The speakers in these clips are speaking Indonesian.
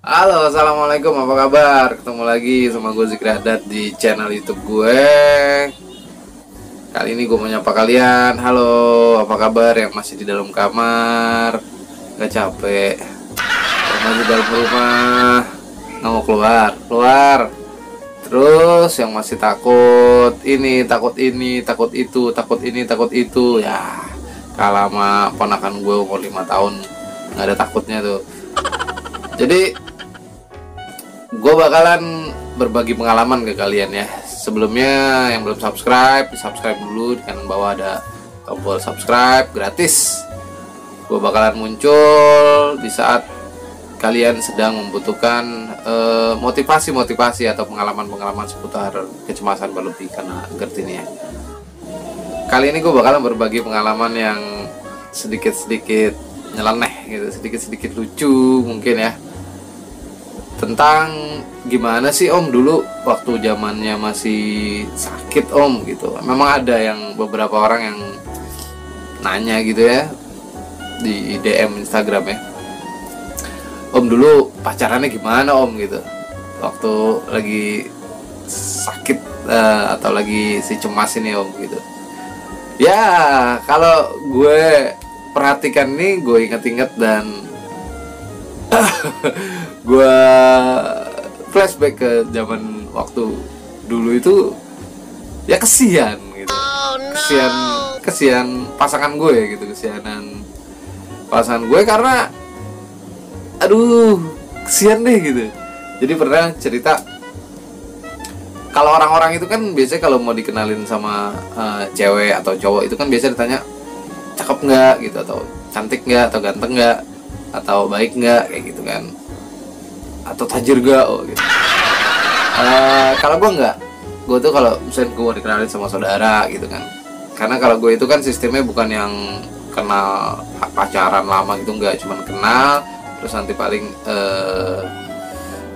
Halo, assalamualaikum, apa kabar? Ketemu lagi sama gue Zikradat di channel YouTube gue. Kali ini gue mau nyapa kalian. Halo, apa kabar yang masih di dalam kamar? Gak capek? Yang masih di dalam rumah? Nggak mau keluar. Terus yang masih takut ini, takut itu, takut ini, takut itu. Ya, kalah sama ponakan gue umur 5 tahun. Nggak ada takutnya tuh. Jadi gue bakalan berbagi pengalaman ke kalian ya. Sebelumnya yang belum subscribe, di subscribe dulu. Di kanan bawah ada tombol subscribe gratis. Gue bakalan muncul di saat kalian sedang membutuhkan motivasi atau pengalaman-pengalaman seputar kecemasan berlebih karena GERD ini ya. Kali ini gue bakalan berbagi pengalaman yang sedikit-sedikit nyeleneh gitu, sedikit-sedikit lucu mungkin ya, tentang gimana sih om dulu waktu zamannya masih sakit om gitu. Memang ada yang beberapa orang yang nanya gitu ya di DM Instagram ya, om dulu pacarannya gimana om gitu waktu lagi sakit atau lagi si cemas ini om gitu. Ya kalau gue perhatikan nih, gue inget-inget dan gue flashback ke zaman waktu dulu itu, ya kesian gitu. Kesian pasangan gue gitu, kesianan pasangan gue karena aduh kesian deh gitu. Jadi pernah cerita, kalau orang-orang itu kan biasanya kalau mau dikenalin sama cewek atau cowok itu kan biasa ditanya cakep nggak gitu, atau cantik nggak, atau ganteng nggak, atau baik nggak, kayak gitu kan, atau tajir gak, oh gitu. Kalau gue nggak, gue tuh kalau misalnya gue mau dikenalin sama saudara gitu kan, karena kalau gue itu kan sistemnya bukan yang kenal pacaran lama gitu, nggak, cuman kenal terus nanti paling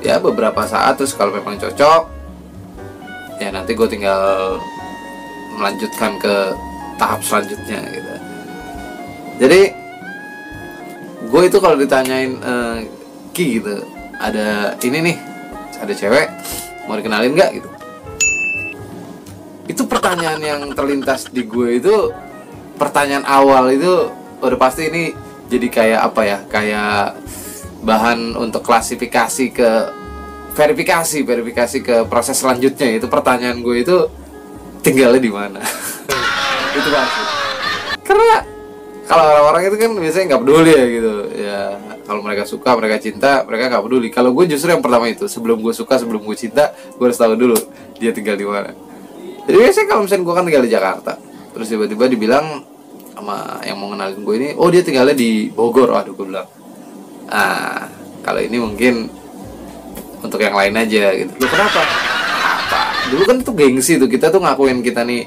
ya beberapa saat, terus kalau memang cocok ya nanti gue tinggal melanjutkan ke tahap selanjutnya gitu. Jadi gue itu kalau ditanyain Ki gitu, ada ini nih, ada cewek mau dikenalin nggak gitu, itu pertanyaan yang terlintas di gue itu, pertanyaan awal itu udah pasti ini jadi kayak apa ya, kayak bahan untuk klasifikasi ke verifikasi ke proses selanjutnya. Itu pertanyaan gue itu, tinggalnya di mana. Itu pasti, karena kalau orang-orang itu kan biasanya nggak peduli ya gitu ya. Kalau mereka suka, mereka cinta, mereka nggak peduli. Kalau gue justru yang pertama itu, sebelum gue suka, sebelum gue cinta, gue harus tahu dulu dia tinggal di mana. Jadi biasanya kalau misalnya gue kan tinggal di Jakarta, terus tiba-tiba dibilang sama yang mau kenalin gue ini, oh dia tinggalnya di Bogor. Waduh, gue bilang, kalau ini mungkin untuk yang lain aja gitu. Loh kenapa? Apa? Dulu kan itu gengsi tuh, kita tuh ngakuin kita nih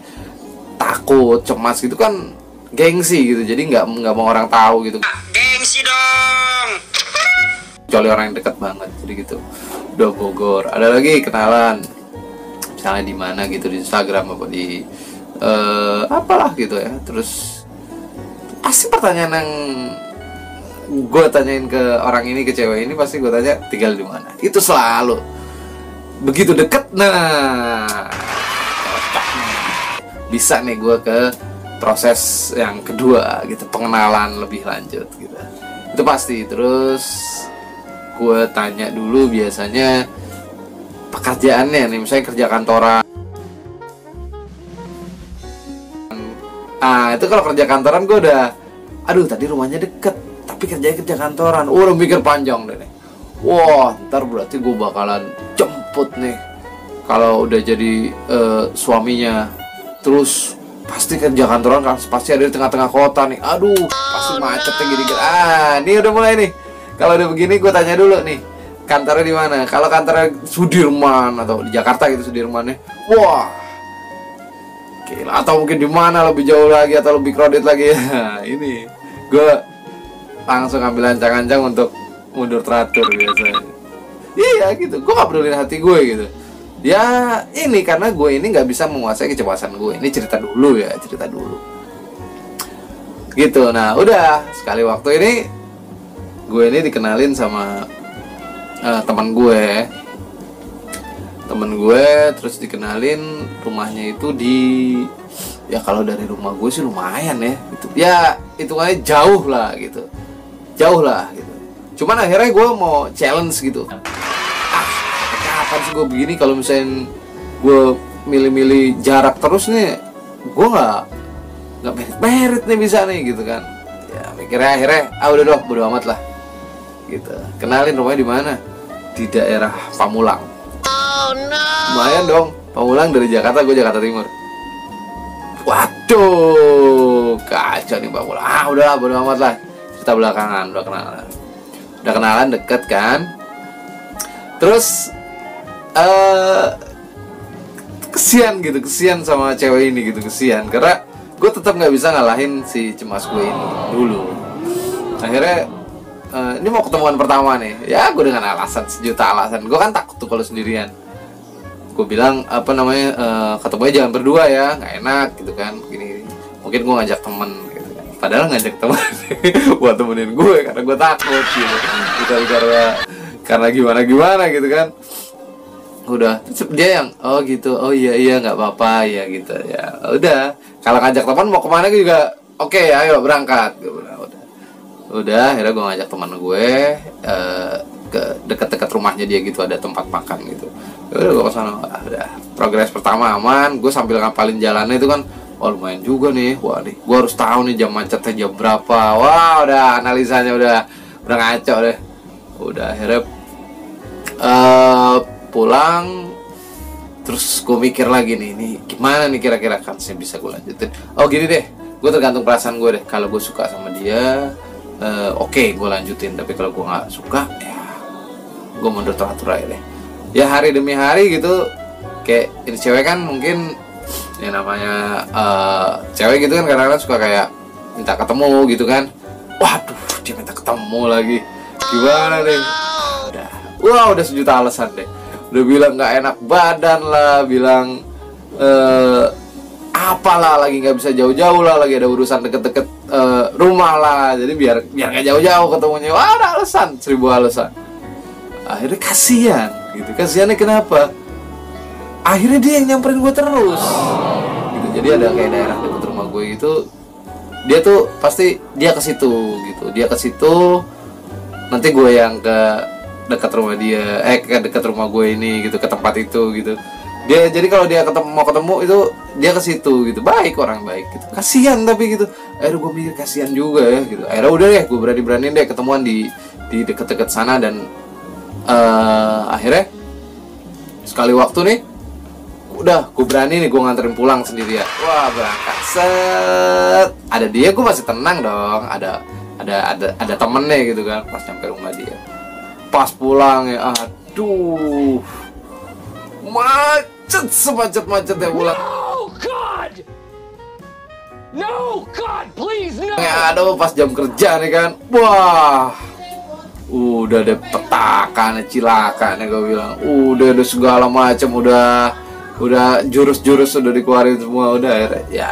takut, cemas gitu kan, gengsi gitu. Jadi nggak mau orang tahu gitu. Gengsi dong. Kecuali orang yang dekat banget. Jadi gitu. Udah Bogor. Ada lagi kenalan, misalnya di mana gitu, di Instagram apa di apalah gitu ya. Terus pasti pertanyaan yang gue tanyain ke orang ini, ke cewek ini, pasti gue tanya tinggal di mana. Itu selalu begitu deket. Nah, bisa nih gue ke proses yang kedua gitu, pengenalan lebih lanjut gitu. Itu pasti. Terus gue tanya dulu biasanya pekerjaannya nih, misalnya kerja kantoran. Itu kalau kerja kantoran gue udah, aduh tadi rumahnya deket tapi kerja kantoran, udah mikir panjang deh nih. Wah, ntar berarti gue bakalan jemput nih kalau udah jadi suaminya. Terus pasti kerja kantoran kan, pasti ada di tengah-tengah kota nih. Aduh, pasti macetnya gini-gini. Nih udah mulai nih. Kalau udah begini gue tanya dulu nih, kantornya di mana? Kalau kantornya Sudirman atau di Jakarta gitu, Sudirman nih. Wah, gila. Atau mungkin di mana lebih jauh lagi atau lebih crowded lagi. Ini gue langsung ambil ancang-ancang untuk mundur teratur biasanya. Iya gitu, gue gak peduli hati gue gitu. Ya ini karena gue ini nggak bisa menguasai kecemasan gue. Ini cerita dulu ya, cerita dulu gitu. Nah udah, sekali waktu ini gue ini dikenalin sama temen gue, terus dikenalin rumahnya itu di, ya kalau dari rumah gue sih lumayan ya gitu. Ya hitungannya jauh lah gitu. Cuman akhirnya gue mau challenge gitu. Kapan sih gue begini, kalau misalnya gue milih-milih jarak terus nih, gue nggak merit nih bisa nih gitu kan. Ya mikirnya akhirnya udah dong, bodo amat lah gitu. Kenalin rumahnya di mana, di daerah Pamulang. Lumayan dong, Pamulang dari Jakarta, gue Jakarta Timur. Waduh, kacau nih Pamulang. Udahlah, bodo amat lah. Kita belakangan, udah kenalan deket kan. Terus kesian sama cewek ini gitu, karena gue tetap nggak bisa ngalahin si cemas gue ini dulu. Akhirnya ini mau ketemuan pertama nih, ya gue dengan alasan sejuta alasan. Gue kan takut tuh kalau sendirian. Gue bilang ketemunya jangan berdua ya, nggak enak gitu kan. Gini, mungkin gue ngajak temen gitu kan. Padahal ngajak temen buat temenin gue, karena gue takut gitu. Bukan karena gimana gitu kan. Udah, dia yang gitu, iya nggak apa-apa ya gitu ya. Udah, kalau ngajak teman mau kemana juga oke, ayo berangkat. Udah, akhirnya gue ngajak teman gue ke dekat-dekat rumahnya dia gitu, ada tempat makan gitu. Udah, gue kesana. Udah, progres pertama aman. Gue sambil ngapalin jalannya itu kan, lumayan juga nih. Wah nih, gue harus tahu nih jam macetnya jam berapa. Wah, udah analisanya udah ngaco deh. Udah, akhirnya pulang. Terus gue mikir lagi nih gimana nih kira-kira kan saya bisa gue lanjutin. Gini deh, gue tergantung perasaan gue deh. Kalau gue suka sama dia, oke, gue lanjutin. Tapi kalau gue nggak suka, ya gue mundur teratur aja deh. Ya hari demi hari gitu. Kayak ini cewek kan mungkin ya namanya cewek gitu kan, kadang-kadang suka kayak minta ketemu gitu kan. Waduh, dia minta ketemu lagi, gimana deh. Udah sejuta alasan deh. Udah bilang nggak enak badan lah, bilang apalah, lagi nggak bisa jauh-jauh lah, lagi ada urusan deket-deket rumah lah, jadi biar nggak jauh-jauh ketemunya. Wah, ada alasan, 1000 alasan. Akhirnya kasihan gitu. Kasihannya kenapa? Akhirnya dia yang nyamperin gue terus gitu. Jadi ada kayak daerah deket rumah gue gitu, dia tuh pasti dia ke situ gitu. Dia ke situ, nanti gue yang ke dekat rumah dia, ke dekat rumah gue ini gitu, ke tempat itu gitu. Dia jadi kalau dia mau ketemu itu dia ke situ gitu. Baik, orang baik gitu. Kasihan tapi gitu. Akhirnya gue mikir kasihan juga ya gitu. Akhirnya udah deh, gue beraniin deh ketemuan di dekat-dekat sana. Dan akhirnya sekali waktu nih, udah gue berani nih, gue nganterin pulang sendirian. Wah, berangkat set, ada dia, gue masih tenang dong. Ada temennya gitu kan. Pas nyampe rumah dia, pas pulang ya, aduh, macet semacet-macetnya pulang. No, God, please, no. Ya, aduh, pas jam kerja nih kan, wah, udah ada petakan, cilakan ya gue bilang. Udah ada segala macam, udah jurus-jurus udah dikeluarin semua. Udah akhirnya ya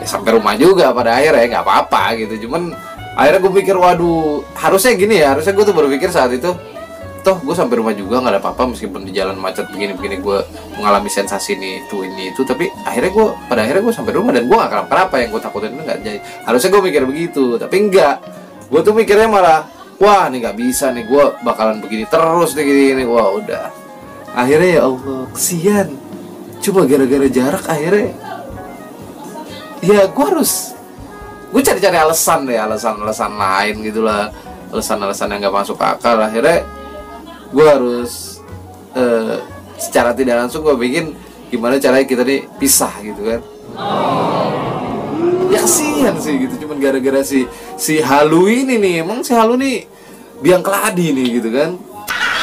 sampai rumah juga pada akhirnya, nggak apa-apa gitu. Cuman akhirnya gue pikir, waduh, harusnya gini ya, harusnya gue tuh berpikir saat itu, toh gue sampai rumah juga nggak ada apa-apa, meskipun di jalan macet begini-begini gue mengalami sensasi ini itu. Tapi pada akhirnya gue sampai rumah dan gue nggak kenapa-kenapa. Yang gue takutin itu nggak jadi. Harusnya gue mikir begitu, tapi enggak. Gue tuh mikirnya malah, wah nih nggak bisa nih, gue bakalan begini terus nih gini. Wah, udah. Akhirnya ya Allah, kesian. Cuma gara-gara jarak akhirnya, ya gue cari-cari alasan lain gitulah, alasan yang nggak masuk akal. Akhirnya gue harus secara tidak langsung gue bikin gimana caranya kita nih pisah gitu kan. Ya kasihan sih gitu, cuman gara-gara si Halu ini nih, emang si Halu nih biang keladi nih gitu kan.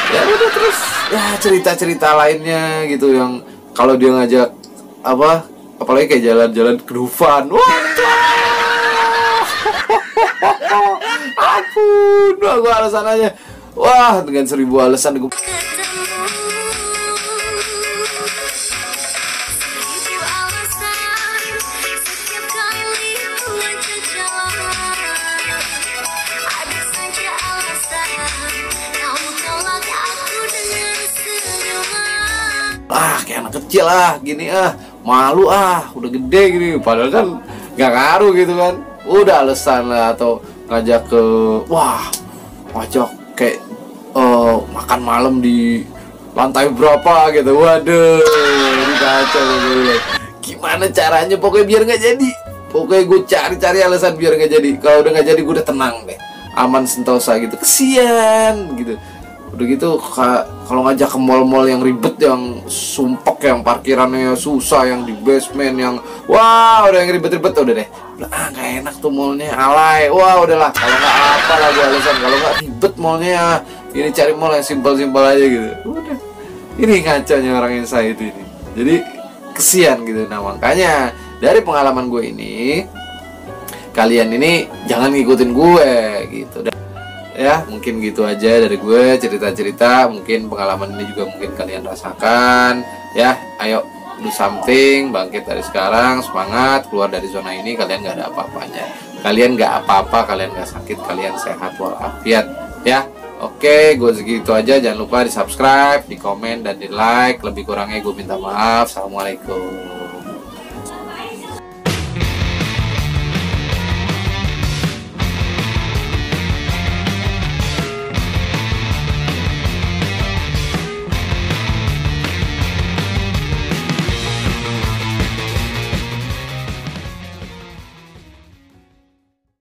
Ya udah, terus ya cerita-cerita lainnya gitu yang kalau dia ngajak apalagi kayak jalan-jalan ke Dufan. Waduh. Ampun, gue alasannya. Wah, dengan 1000 alasan gue. kecil gini malu udah gede gini, padahal kan nggak ngaruh gitu kan, udah alasan lah, atau ngajak ke ngajak kayak makan malam di lantai berapa gitu, waduh ini kacau gitu. Gimana caranya pokoknya biar nggak jadi, pokoknya gue cari alasan biar nggak jadi. Kalau udah nggak jadi gue udah tenang deh, aman sentosa gitu, kesian gitu. Udah gitu kalau ngajak ke mall-mall yang ribet, yang sumpek, yang parkirannya susah, yang di basement, yang udah yang ribet-ribet, udah deh, nggak enak tuh mallnya, alay, udahlah, kalau nggak apa lah gue alasan, kalau nggak ribet mallnya, ini cari mall yang simpel-simpel aja gitu. Udah, ini ngacanya orang insight ini, jadi kesian gitu. Nah makanya dari pengalaman gue ini, kalian ini jangan ngikutin gue gitu. Ya mungkin gitu aja dari gue, cerita-cerita, mungkin pengalaman ini juga mungkin kalian rasakan ya. Ayo do something, bangkit dari sekarang, semangat, keluar dari zona ini. Kalian gak ada apa-apanya, kalian gak apa-apa, kalian gak sakit, kalian sehat walafiat ya. Oke, gue segitu aja. Jangan lupa di subscribe, di komen, dan di like. Lebih kurangnya gue minta maaf. Assalamualaikum.